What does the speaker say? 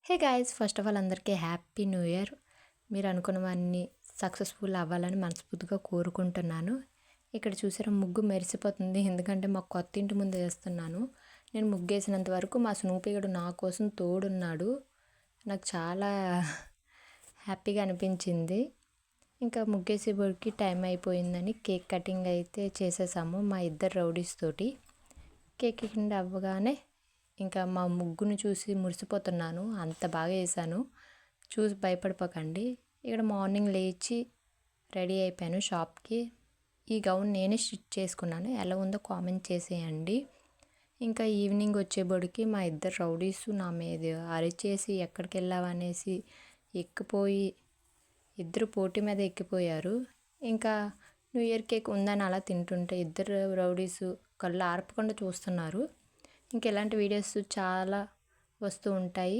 Hey guys, first of all అందరికీ happy new year. మీరు అనుకున్నవన్నీ సక్సెస్ఫుల్ అవ్వాలని మనస్ఫూర్తిగా కోరుకుంటున్నాను. ఇక్కడ చూసారా, ముగ్గు మెరిసిపోతుంది. ఎందుకంటే మా కొత్త ఇంటి ముందు వేస్తున్నాను. నేను ముగ్గేసినంత వరకు మా స్నూపిగడు నా కోసం తోడున్నాడు. నాకు చాలా హ్యాపీగా అనిపించింది. ఇంకా ముగ్గేసేపటికి టైం అయిపోయిందని కేక్ కటింగ్ అయితే చేసేసాము మా ఇద్దరు రౌడీస్ తోటి. కేక్ కటింగ్ అవ్వగానే ఇంకా మా ముగ్గును చూసి మురిసిపోతున్నాను. అంత బాగా వేసాను, చూసి భయపడిపోకండి. ఇక్కడ మార్నింగ్ లేచి రెడీ అయిపోయాను షాప్కి. ఈ గౌన్ నేనే స్టిచ్ చేసుకున్నాను, ఎలా ఉందో కామెంట్ చేసేయండి. ఇంకా ఈవినింగ్ వచ్చేబడికి మా ఇద్దరు రౌడీస్ నా మీద అరిచేసి ఎక్కడికి వెళ్ళావనేసి ఎక్కిపోయి ఇద్దరు పోటీ మీద ఎక్కిపోయారు. ఇంకా న్యూ ఇయర్ కేక్ ఉందని అలా తింటుంటే ఇద్దరు రౌడీస్ కళ్ళు ఆర్పకుండా చూస్తున్నారు. ఇంక ఇలాంటి వీడియోస్ చాలా వస్తూ ఉంటాయి.